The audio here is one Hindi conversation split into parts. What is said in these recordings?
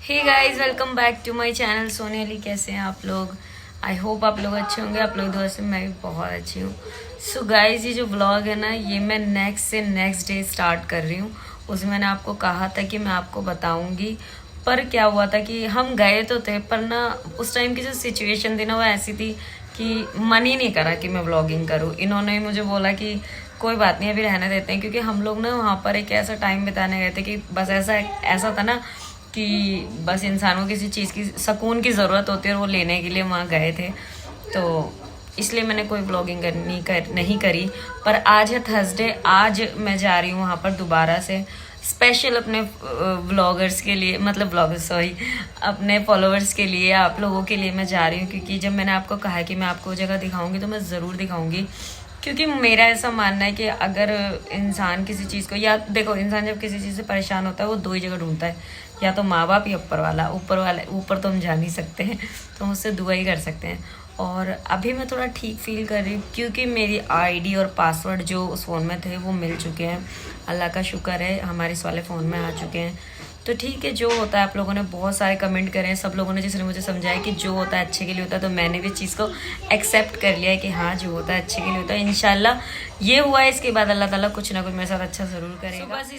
Hey guys, welcome back to my channel Soni Ali. कैसे हैं आप लोग? आई होप आप लोग अच्छे होंगे। आप लोग दुआ से मैं भी बहुत अच्छी हूँ। सो गाइस, ये जो व्लॉग है ना, ये मैं नेक्स्ट डे स्टार्ट कर रही हूँ। उसमें मैंने आपको कहा था कि मैं आपको बताऊंगी, पर क्या हुआ था कि हम गए तो थे, पर ना उस टाइम की जो सिचुएशन थी ना, वो ऐसी थी कि मन ही नहीं करा कि मैं व्लॉगिंग करूँ। इन्होंने मुझे बोला कि कोई बात नहीं, अभी रहने देते हैं, क्योंकि हम लोग ना वहाँ पर एक ऐसा टाइम बिताने गए थे कि बस ऐसा ऐसा था ना कि बस इंसान को किसी चीज़ की सुकून की ज़रूरत होती है और वो लेने के लिए वहाँ गए थे। तो इसलिए मैंने कोई ब्लॉगिंग नहीं करी। पर आज है थर्सडे, आज मैं जा रही हूँ वहाँ पर दोबारा से, स्पेशल अपने व्लॉगर्स के लिए, मतलब व्लॉगर्स सॉरी, अपने फॉलोअर्स के लिए, आप लोगों के लिए मैं जा रही हूँ। क्योंकि जब मैंने आपको कहा कि मैं आपको जगह दिखाऊंगी तो मैं ज़रूर दिखाऊंगी। क्योंकि मेरा ऐसा मानना है कि अगर इंसान किसी चीज़ को, या देखो, इंसान जब किसी चीज़ से परेशान होता है वो दो ही जगह ढूंढता है, या तो माँ बाप या ऊपर तो हम जा नहीं सकते हैं, तो हम उससे दुआ ही कर सकते हैं। और अभी मैं थोड़ा ठीक फील कर रही हूँ क्योंकि मेरी आईडी और पासवर्ड जो उस फ़ोन में थे वो मिल चुके हैं। अल्लाह का शुक्र है, हमारे इस वाले फ़ोन में आ चुके हैं। तो ठीक है, जो होता है। आप लोगों ने बहुत सारे कमेंट करे हैं, सब लोगों ने जिसने मुझे समझाया कि जो होता है अच्छे के लिए होता है, तो मैंने भी चीज़ को एक्सेप्ट कर लिया है कि हाँ, जो होता है अच्छे के लिए होता है। इंशाल्लाह ये हुआ है, इसके बाद अल्लाह ताला कुछ ना कुछ मेरे साथ अच्छा ज़रूर करेगा। बस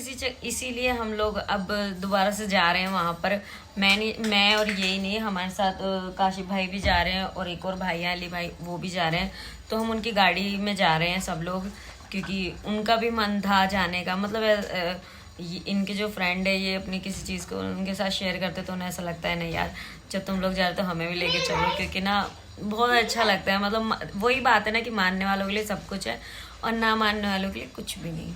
इसीलिए हम लोग अब दोबारा से जा रहे हैं वहाँ पर। मैं और यही नहीं, हमारे साथ काशिफ भाई भी जा रहे हैं और एक और भाई है अली भाई, वो भी जा रहे हैं। तो हम उनकी गाड़ी में जा रहे हैं सब लोग, क्योंकि उनका भी मन था जाने का। मतलब इनके जो फ्रेंड है, ये अपनी किसी चीज़ को उनके साथ शेयर करते तो उन्हें ऐसा लगता है नहीं यार, जब तुम लोग जा रहे तो हमें भी लेके चलो, क्योंकि ना बहुत अच्छा लगता है। मतलब वही बात है ना कि मानने वालों के लिए सब कुछ है और ना मानने वालों के लिए कुछ भी नहीं।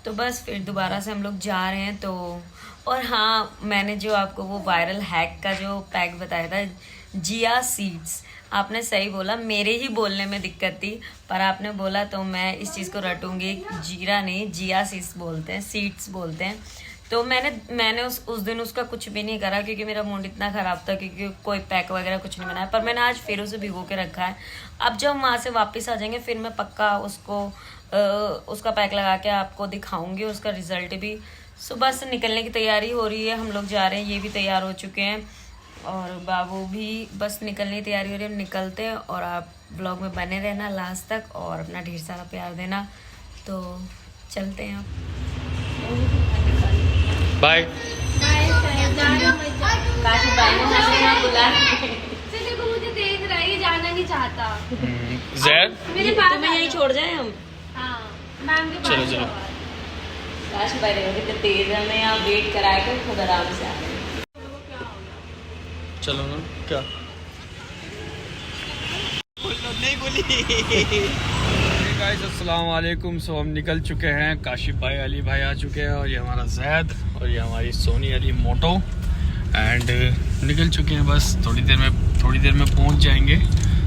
तो बस फिर दोबारा से हम लोग जा रहे हैं। तो और हाँ, मैंने जो आपको वो वायरल हैक का जो पैक बताया था, जिया सीड्स, आपने सही बोला। मेरे ही बोलने में दिक्कत थी, पर आपने बोला तो मैं इस चीज़ को रटूंगी। जीरा नहीं, जिया सीड्स बोलते हैं, सीड्स बोलते हैं। तो मैंने उस दिन उसका कुछ भी नहीं करा, क्योंकि मेरा मूड इतना ख़राब था, क्योंकि कोई पैक वगैरह कुछ नहीं बनाया। पर मैंने आज फिर उसे भिगो के रखा है। अब जब हम वहाँ से वापस आ जाएंगे, फिर मैं पक्का उसका पैक लगा के आपको दिखाऊंगी, उसका रिजल्ट भी। सुबह से निकलने की तैयारी हो रही है, हम लोग जा रहे हैं, ये भी तैयार हो चुके हैं और बाबू भी बस निकलने की तैयारी हो रही है। निकलते हैं और आप ब्लॉग में बने रहना लास्ट तक और अपना ढेर सारा प्यार देना। तो चलते हैं आप। बाय। काशिफ भाई ने हमें यहाँ बुला देखो मुझे देख रहा है, ये जाना नहीं चाहता। जैद मेरे पास तुम्हें यहीं छोड़ जाए हम। हाँ, मैम के पास चलो चलो। काशिफ भाई ने कितने तेज है, हमें यहाँ वेट कराए कर खुद आराम से आ गए। चलो ना, क्या नहीं बोली। गाइस अस्सलाम वालेकुम। सो हम निकल चुके हैं, काशिफ भाई अली भाई आ चुके हैं और ये हमारा जैद और ये हमारी सोनी अली मोटो एंड निकल चुके हैं। बस थोड़ी देर में पहुंच जाएंगे।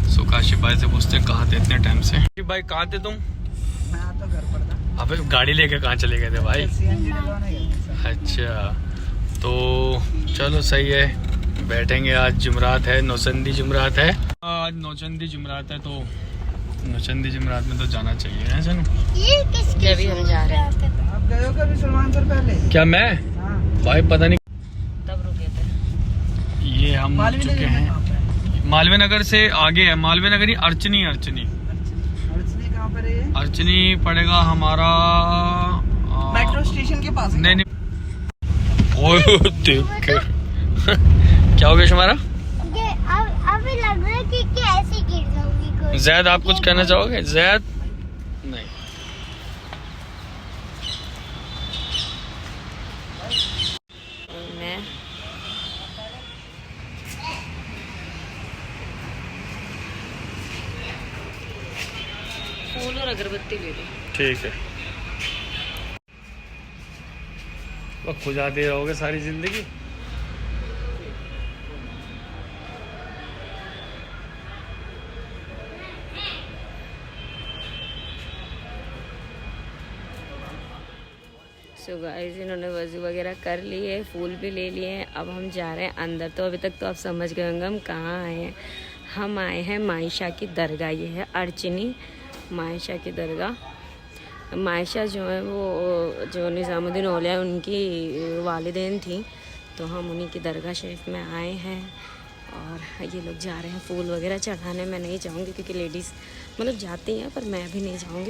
सो काशिफ भाई से पूछते हैं कहाँ थे इतने टाइम से। काशिफ भाई कहाँ थे तुम? मैं तो घर पर था। अबे गाड़ी लेके कहाँ चले गए थे भाई? सीएनजी डलवाने गए। अच्छा, तो चलो सही है, बैठेंगे। आज जुमरात है, नौचंदी जुमरात है। आज नौचंदी जुमरात है, तो नौचंदी जुमरात में तो जाना चाहिए है सर। ये किसके अभी हम जा रहे हैं। आप गए हो कभी सलमान सर पहले? क्या मैं? हाँ। भाई पता नहीं, तब रुके थे। ये हम मालवीय चुके नगर में हैं। कहाँ पे है? मालवीय नगर से आगे है, मालवीय नगर ही अर्चनी अर्चनी कहाँ पर है ये? अर्चनी पड़ेगा हमारा मेट्रो स्टेशन के पास है। नहीं नहीं, ओह देख के क्या हो गया हमारा? अभी लग रहा है कि ऐसे गिर जाऊंगी। जैद आप कुछ कहना चाहोगे? जैद नहीं। मैं फूल और अगरबत्ती ले लो। ठीक है, वो खुजाते रहोगे सारी जिंदगी। सो गाइस, इन्होंने वज़ू वगैरह कर लिए, फूल भी ले लिए हैं। अब हम जा रहे हैं अंदर। तो अभी तक तो आप समझ गए होंगे हम कहाँ आए हैं। हम आए हैं मायशा की दरगाह। ये है अर्चनी मायशा की दरगाह। मायशा जो है वो जो निज़ामुद्दीन औलिया उनकी वालिदैन थी। तो हम उन्हीं की दरगाह शरीफ में आए हैं और ये लोग जा रहे हैं फूल वगैरह चढ़ाने। मैं नहीं जाऊँगी क्योंकि लेडीज़ मतलब जाती हैं, पर मैं भी नहीं जाऊँगी।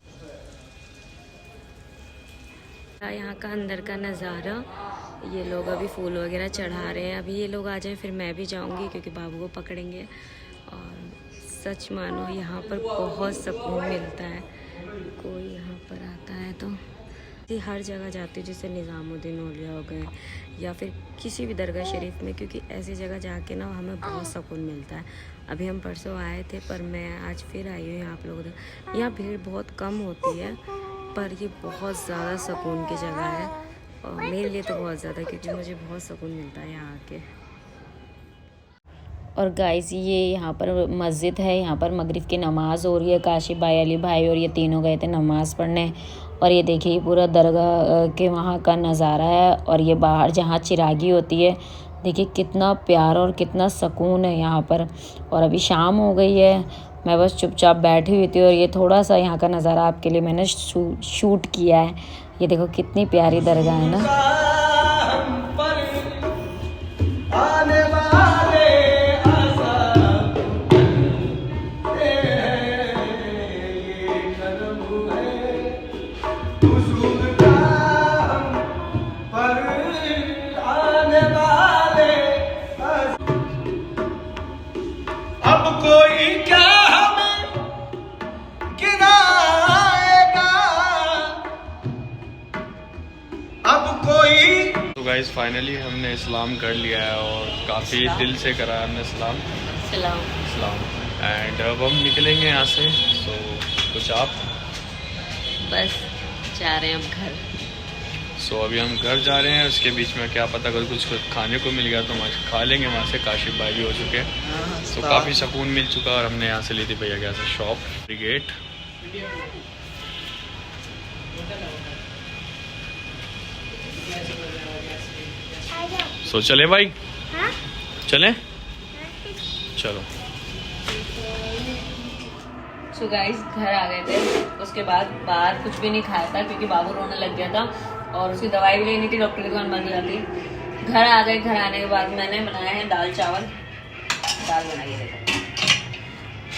यहाँ का अंदर का नज़ारा, ये लोग अभी फूल वगैरह चढ़ा रहे हैं। अभी ये लोग आ जाएं फिर मैं भी जाऊँगी क्योंकि बाबू को पकड़ेंगे। और सच मानो यहाँ पर बहुत सुकून मिलता है। कोई यहाँ पर आता है तो हर जगह जाती हूँ, जैसे निज़ामुद्दीन औलिया हो गए या फिर किसी भी दरगाह शरीफ में, क्योंकि ऐसी जगह जाके ना हमें बहुत सुकून मिलता है। अभी हम परसों आए थे पर मैं आज फिर आई हूँ। यहाँ आप लोग यहाँ भीड़ बहुत कम होती है पर ये बहुत ज़्यादा सुकून की जगह है और मेरे लिए तो बहुत ज़्यादा, क्योंकि मुझे बहुत सुकून मिलता है यहाँ आके। और गाइस ये यहाँ पर मस्जिद है, यहाँ पर मगरिब की नमाज़ हो रही है। काशिफ भाई, अली भाई और ये तीनों गए थे नमाज़ पढ़ने। और ये देखिए पूरा दरगाह के वहाँ का नज़ारा है। और ये बाहर जहाँ चिरागी होती है, देखिए कितना प्यार और कितना सुकून है यहाँ पर। और अभी शाम हो गई है, मैं बस चुपचाप बैठी हुई थी और ये थोड़ा सा यहाँ का नज़ारा आपके लिए मैंने शूट किया है। ये देखो कितनी प्यारी दरगाह है ना। तो गाइस फाइनली हमने इस्लाम कर लिया है और काफ़ी दिल से करा हमने इस्लाम। एंड अब हम निकलेंगे यहाँ से। तो कुछ आप बस जा रहे हैं हम घर। सो अभी हम घर जा रहे हैं। उसके बीच में क्या पता अगर कुछ खाने को मिल गया तो हम खा लेंगे वहाँ से। काशिफ भाई भी हो चुके हैं तो काफ़ी सुकून मिल चुका। और हमने यहाँ से ली थी भैया क्या से शॉप ब्रिगेड। सो चले भाई, हाँ? चले चलो। सो गाइस घर आ गए थे, उसके बाद बाहर कुछ भी नहीं खाया था क्योंकि बाबू रोने लग गया था और उसकी दवाई भी लेनी थी, डॉक्टर की दुकान बंद जाती। घर आ गए, घर आने के बाद मैंने बनाया है दाल चावल। दाल बनाई है,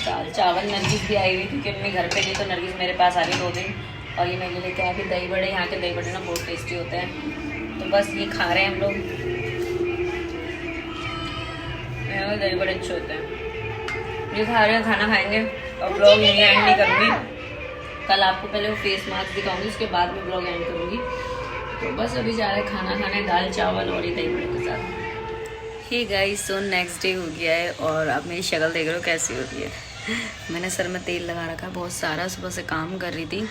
दाल चावल। नरगिस भी आई हुई थी क्योंकि मैं घर पे थी तो नरगिस मेरे पास आ गई 2 दिन। और ये मेरे लेके आ गई दही बड़े। यहाँ के दही बड़े ना बहुत टेस्टी होते हैं। तो बस ये खा रहे हैं हम लोग। दही बड़े अच्छे होते हैं। ये खा रहे हैं, खाना खाएंगे और ब्लॉग यहीं एंड नहीं करूँगी। कल आपको पहले वो फेस मास्क दिखाऊंगी, उसके बाद में ब्लॉग एंड करूँगी। तो बस अभी जा रहे हैं खाना खाने, दाल चावल और ये दही बड़े के साथ। हे गाइस, तो नेक्स्ट डे हो गया है और अब मेरी शक्ल देख रहे हो कैसी हो रही है। मैंने सर में तेल लगा रखा बहुत सारा, सुबह से काम कर रही थी।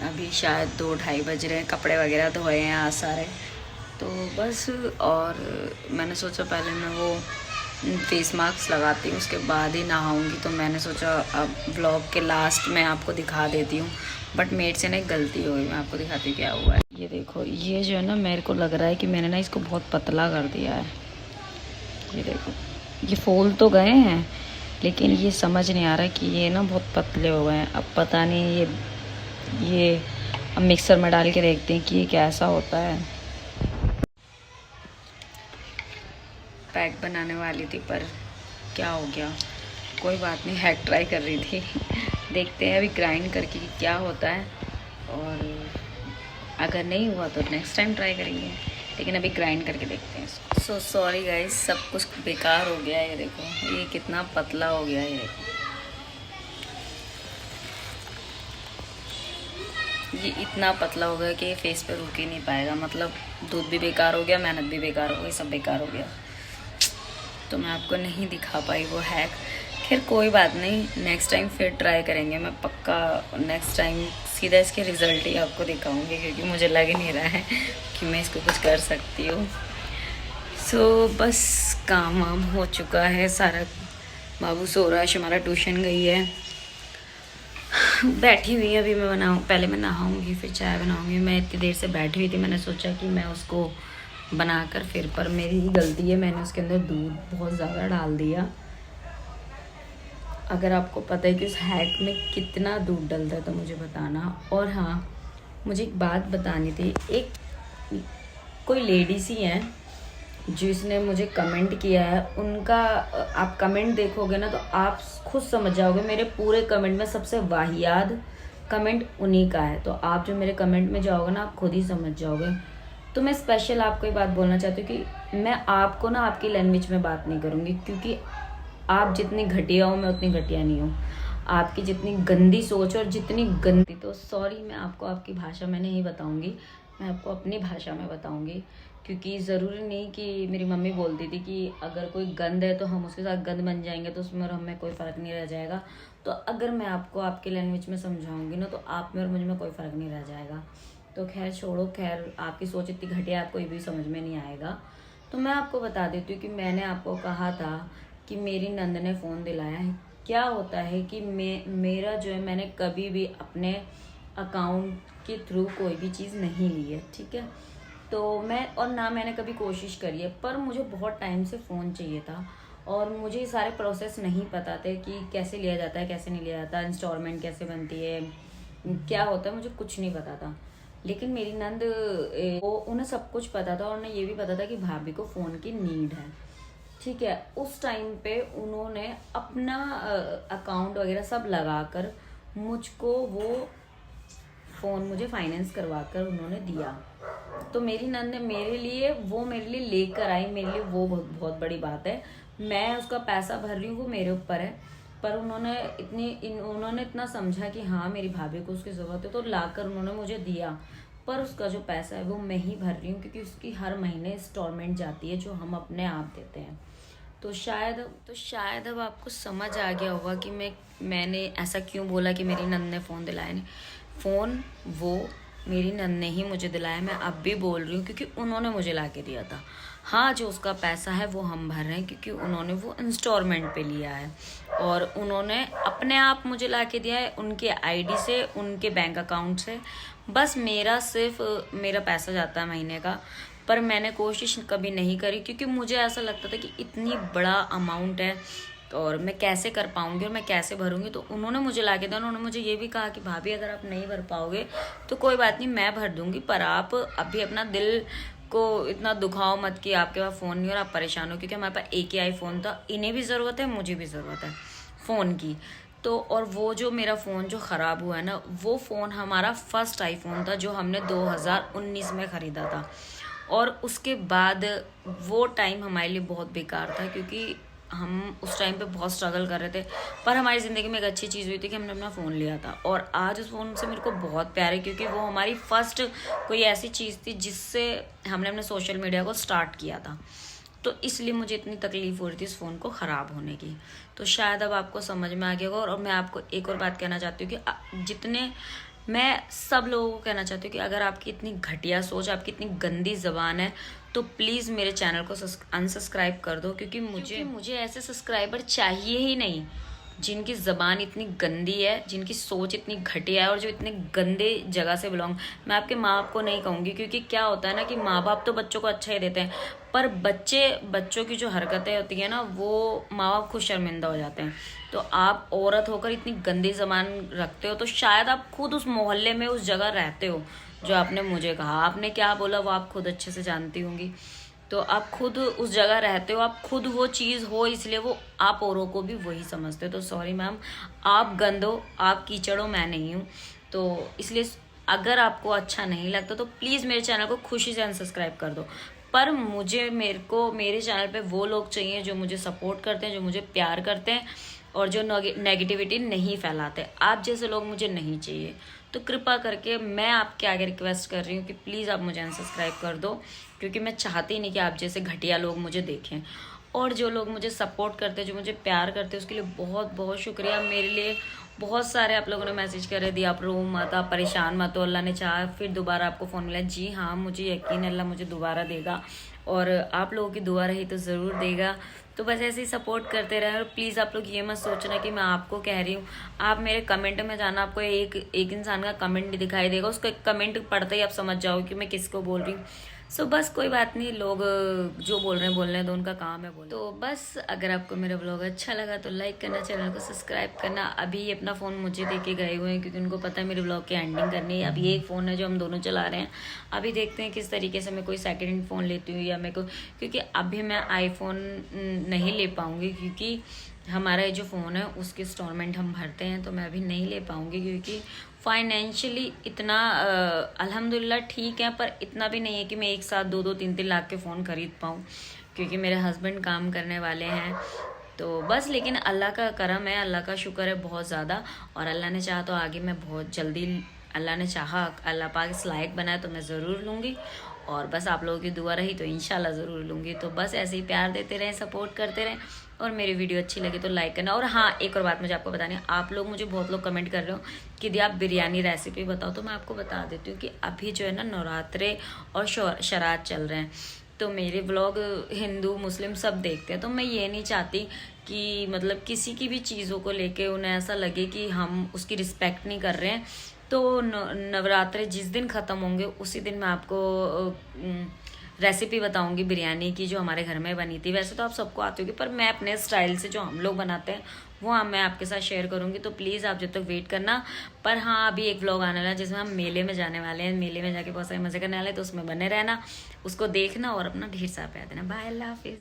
अभी शायद 2-2:30 बज रहे हैं, कपड़े वगैरह धोए हैं आज सारे। तो बस और मैंने सोचा पहले मैं वो फेस मास्क लगाती हूँ उसके बाद ही नहाऊंगी। तो मैंने सोचा अब व्लॉग के लास्ट में आपको दिखा देती हूँ, बट मेरे से ना एक गलती हो गई। मैं आपको दिखाती हूँ क्या हुआ है। ये देखो, ये जो है ना मेरे को लग रहा है कि मैंने ना इसको बहुत पतला कर दिया है। ये देखो, ये फूल तो गए हैं लेकिन ये समझ नहीं आ रहा कि ये ना बहुत पतले हो गए हैं। अब पता नहीं ये अब मिक्सर में डाल के देखते हैं कि ये कैसा होता है। पैक बनाने वाली थी पर क्या हो गया, कोई बात नहीं, हैक ट्राई कर रही थी। देखते हैं अभी ग्राइंड करके क्या होता है और अगर नहीं हुआ तो नेक्स्ट टाइम ट्राई करेंगे, लेकिन अभी ग्राइंड करके देखते हैं। सो सॉरी गाइस, सब कुछ बेकार हो गया है। ये देखो ये कितना पतला हो गया है। ये देखो, ये इतना पतला हो गया कि ये फेस पे रुक ही नहीं पाएगा। मतलब दूध भी बेकार हो गया, मेहनत भी बेकार हो गई, सब बेकार हो गया। तो मैं आपको नहीं दिखा पाई वो हैक। खैर कोई बात नहीं, नेक्स्ट टाइम फिर ट्राई करेंगे। मैं पक्का नेक्स्ट टाइम सीधा इसके रिज़ल्ट ही आपको दिखाऊंगी क्योंकि मुझे लग ही नहीं रहा है कि मैं इसको कुछ कर सकती हूँ। सो बस काम वाम हो चुका है सारा। बाबू सो रहा है, हमारा ट्यूशन गई है, बैठी हुई है। अभी मैं पहले मैं नहाऊंगी फिर चाय बनाऊंगी। मैं इतनी देर से बैठी हुई थी, मैंने सोचा कि मैं उसको बनाकर फिर, पर मेरी ही गलती है, मैंने उसके अंदर दूध बहुत ज़्यादा डाल दिया। अगर आपको पता है कि उस हैक में कितना दूध डलता है तो मुझे बताना। और हाँ, मुझे एक बात बतानी थी। एक कोई लेडीज़ ही हैं, जिसने मुझे कमेंट किया है उनका आप कमेंट देखोगे ना तो आप खुद समझ जाओगे मेरे पूरे कमेंट में सबसे वाहियात कमेंट उन्हीं का है। तो आप जो मेरे कमेंट में जाओगे ना आप खुद ही समझ जाओगे। तो मैं स्पेशल आपको ये बात बोलना चाहती हूँ कि मैं आपको ना आपकी लैंग्वेज में बात नहीं करूँगी, क्योंकि आप जितनी घटिया हो मैं उतनी घटिया नहीं हूँ। आपकी जितनी गंदी सोच और जितनी गंदी, तो सॉरी मैं आपको आपकी भाषा में नहीं बताऊँगी, मैं आपको अपनी भाषा में बताऊँगी। क्योंकि ज़रूरी नहीं कि मेरी मम्मी बोलती थी कि अगर कोई गंद है तो हम उसके साथ गंद बन जाएंगे तो उसमें और हमें कोई फ़र्क नहीं रह जाएगा। तो अगर मैं आपको आपकी लैंग्वेज में समझाऊंगी ना तो आप में और मुझ में कोई फ़र्क नहीं रह जाएगा। तो खैर छोड़ो, खैर आपकी सोच इतनी घटिया आपको ये भी समझ में नहीं आएगा। तो मैं आपको बता देती हूँ कि मैंने आपको कहा था कि मेरी नंद ने फ़ोन दिलाया है। क्या होता है कि मेरा जो है मैंने कभी भी अपने अकाउंट के थ्रू कोई भी चीज़ नहीं ली है, ठीक है। तो मैं और ना मैंने कभी कोशिश करी है, पर मुझे बहुत टाइम से फ़ोन चाहिए था और मुझे ये सारे प्रोसेस नहीं पता थे कि कैसे लिया जाता है कैसे नहीं लिया जाता, इंस्टॉलमेंट कैसे बनती है, क्या होता है, मुझे कुछ नहीं पता था। लेकिन मेरी नंद उन्हें सब कुछ पता था और उन्हें ये भी पता था कि भाभी को फ़ोन की नीड है, ठीक है। उस टाइम पे उन्होंने अपना अकाउंट वगैरह सब लगाकर मुझको वो फ़ोन मुझे फाइनेंस करवा कर उन्होंने दिया। तो मेरी नंद ने मेरे लिए लेकर आई, मेरे लिए वो बहुत बड़ी बात है। मैं उसका पैसा भर रही हूँ वो मेरे ऊपर है, पर उन्होंने इतना समझा कि हाँ मेरी भाभी को उसकी ज़रूरत है तो लाकर उन्होंने मुझे दिया। पर उसका जो पैसा है वो मैं ही भर रही हूँ, क्योंकि उसकी हर महीने इंस्टॉलमेंट जाती है जो हम अपने आप देते हैं। तो शायद अब आपको समझ आ गया होगा कि मैंने ऐसा क्यों बोला कि मेरी नंद ने फ़ोन दिलाया। नहीं, फ़ोन वो मेरी नंद ने ही मुझे दिलाया। मैं अब भी बोल रही हूँ क्योंकि उन्होंने मुझे ला के दिया था। हाँ, जो उसका पैसा है वो हम भर रहे हैं क्योंकि उन्होंने वो इंस्टॉलमेंट पे लिया है और उन्होंने अपने आप मुझे ला के दिया है, उनके आईडी से, उनके बैंक अकाउंट से। बस मेरा पैसा जाता है महीने का, पर मैंने कोशिश कभी नहीं करी क्योंकि मुझे ऐसा लगता था कि इतनी बड़ा अमाउंट है और मैं कैसे कर पाऊंगी और मैं कैसे भरूंगी। तो उन्होंने मुझे ला के दिया। उन्होंने मुझे ये भी कहा कि भाभी अगर आप नहीं भर पाओगे तो कोई बात नहीं, मैं भर दूंगी, पर आप अभी अपना दिल को इतना दुखाओ मत कि आपके पास फ़ोन नहीं और आप परेशान हो, क्योंकि हमारे पास एक ही आईफोन था। इन्हें भी ज़रूरत है, मुझे भी ज़रूरत है फ़ोन की। तो और वो जो मेरा फ़ोन जो ख़राब हुआ है ना, वो फ़ोन हमारा फर्स्ट आईफोन था जो हमने 2019 में ख़रीदा था। और उसके बाद वो टाइम हमारे लिए बहुत बेकार था क्योंकि हम उस टाइम पे बहुत स्ट्रगल कर रहे थे, पर हमारी ज़िंदगी में एक अच्छी चीज़ हुई थी कि हमने अपना फ़ोन लिया था। और आज उस फ़ोन से मेरे को बहुत प्यार है क्योंकि वो हमारी फर्स्ट कोई ऐसी चीज़ थी जिससे हमने अपने सोशल मीडिया को स्टार्ट किया था। तो इसलिए मुझे इतनी तकलीफ़ हो रही थी इस फ़ोन को ख़राब होने की। तो शायद अब आपको समझ में आ गया होगा। और मैं आपको एक और बात कहना चाहती हूँ कि मैं सब लोगों को कहना चाहती हूँ कि अगर आपकी इतनी घटिया सोच, आपकी इतनी गंदी ज़बान है तो प्लीज़ मेरे चैनल को अनसब्सक्राइब कर दो, क्योंकि मुझे ऐसे सब्सक्राइबर चाहिए ही नहीं जिनकी ज़बान इतनी गंदी है, जिनकी सोच इतनी घटिया है और जो इतने गंदे जगह से बिलोंग। मैं आपके माँ बाप को नहीं कहूँगी क्योंकि क्या होता है ना कि माँ बाप तो बच्चों को अच्छा ही देते हैं, पर बच्चों की जो हरकतें होती है ना वो माँ बाप खुद शर्मिंदा हो जाते हैं। तो आप औरत होकर इतनी गंदी ज़बान रखते हो तो शायद आप खुद उस मोहल्ले में उस जगह रहते हो जो आपने मुझे कहा। आपने क्या बोला वो आप खुद अच्छे से जानती होंगी। तो आप खुद उस जगह रहते हो, आप खुद वो चीज़ हो, इसलिए वो आप औरों को भी वही समझते हो। तो सॉरी मैम, आप गंद हो, आप कीचड़ हो, मैं नहीं हूँ। तो इसलिए अगर आपको अच्छा नहीं लगता तो प्लीज़ मेरे चैनल को खुशी से अनसब्सक्राइब कर दो। पर मेरे चैनल पे वो लोग चाहिए जो मुझे सपोर्ट करते हैं, जो मुझे प्यार करते हैं और जो नेगेटिविटी नहीं फैलाते। आप जैसे लोग मुझे नहीं चाहिए। तो कृपा करके मैं आपके आगे रिक्वेस्ट कर रही हूँ कि प्लीज़ आप मुझे अनसब्सक्राइब कर दो, क्योंकि मैं चाहती नहीं कि आप जैसे घटिया लोग मुझे देखें। और जो लोग मुझे सपोर्ट करते हैं, जो मुझे प्यार करते हैं, उसके लिए बहुत बहुत शुक्रिया। मेरे लिए बहुत सारे आप लोगों ने मैसेज करे दिया, आप रो मत, आप परेशान मत हो, अल्लाह ने चाहा फिर दोबारा आपको फ़ोन मिला। जी हाँ, मुझे यकीन है अल्लाह मुझे दोबारा देगा और आप लोगों की दुआ रही तो ज़रूर देगा। तो बस ऐसे ही सपोर्ट करते रहे। और प्लीज़ आप लोग ये मत सोचना कि मैं आपको कह रही हूँ। आप मेरे कमेंट में जाना, आपको एक इंसान का कमेंट दिखाई देगा, उसका कमेंट पढ़ते ही आप समझ जाओ कि मैं किसको बोल रही हूँ। सो बस कोई बात नहीं, लोग जो बोल रहे हैं बोलने दो, उनका काम है बोल। तो बस अगर आपको मेरा ब्लॉग अच्छा लगा तो लाइक करना, चैनल को सब्सक्राइब करना। अभी अपना फ़ोन मुझे दे के गए हुए हैं क्योंकि उनको पता है मेरे ब्लॉग की एंडिंग करनी है। अभी एक फ़ोन है जो हम दोनों चला रहे हैं। अभी देखते हैं किस तरीके से मैं कोई सेकेंड हैंड फ़ोन लेती हूँ या मेरे को, क्योंकि अभी मैं आईफोन नहीं ले पाऊँगी क्योंकि हमारा जो फ़ोन है उसकी इंस्टॉलमेंट हम भरते हैं, तो मैं अभी नहीं ले पाऊँगी क्योंकि फाइनेंशियली इतना अल्हम्दुलिल्लाह ठीक है, पर इतना भी नहीं है कि मैं एक साथ 2-3 लाख के फ़ोन खरीद पाऊँ क्योंकि मेरे हस्बैंड काम करने वाले हैं। तो बस, लेकिन अल्लाह का करम है, अल्लाह का शुक्र है बहुत ज़्यादा, और अल्लाह ने चाहा तो आगे मैं बहुत जल्दी, अल्लाह ने चाहा, अल्लाह पाक इस लायक बनाया तो मैं ज़रूर लूँगी, और बस आप लोगों की दुआ रही तो इंशाल्लाह ज़रूर लूँगी। तो बस ऐसे ही प्यार देते रहें, सपोर्ट करते रहें, और मेरी वीडियो अच्छी लगी तो लाइक करना। और हाँ, एक और बात मुझे आपको बतानी है, आप लोग मुझे बहुत लोग कमेंट कर रहे हो कि दी आप बिरयानी रेसिपी बताओ, तो मैं आपको बता देती हूँ कि अभी जो है ना नवरात्रे और शरात चल रहे हैं, तो मेरे व्लॉग हिंदू मुस्लिम सब देखते हैं, तो मैं ये नहीं चाहती कि मतलब किसी की भी चीज़ों को लेके उन्हें ऐसा लगे कि हम उसकी रिस्पेक्ट नहीं कर रहे हैं। तो नवरात्रे जिस दिन ख़त्म होंगे उसी दिन मैं आपको रेसिपी बताऊंगी बिरयानी की जो हमारे घर में बनी थी। वैसे तो आप सबको आती होगी, पर मैं अपने स्टाइल से जो हम लोग बनाते हैं वो मैं आपके साथ शेयर करूंगी, तो प्लीज़ आप जब तक वेट करना। पर हाँ, अभी एक व्लॉग आने वाला है जिसमें हम मेले में जाने वाले हैं, मेले में जाके बहुत सारे मज़े करने वाले हैं, तो उसमें बने रहना, उसको देखना और अपना ढेर सारा प्यार देना। बाय, अल्लाह हाफिज़।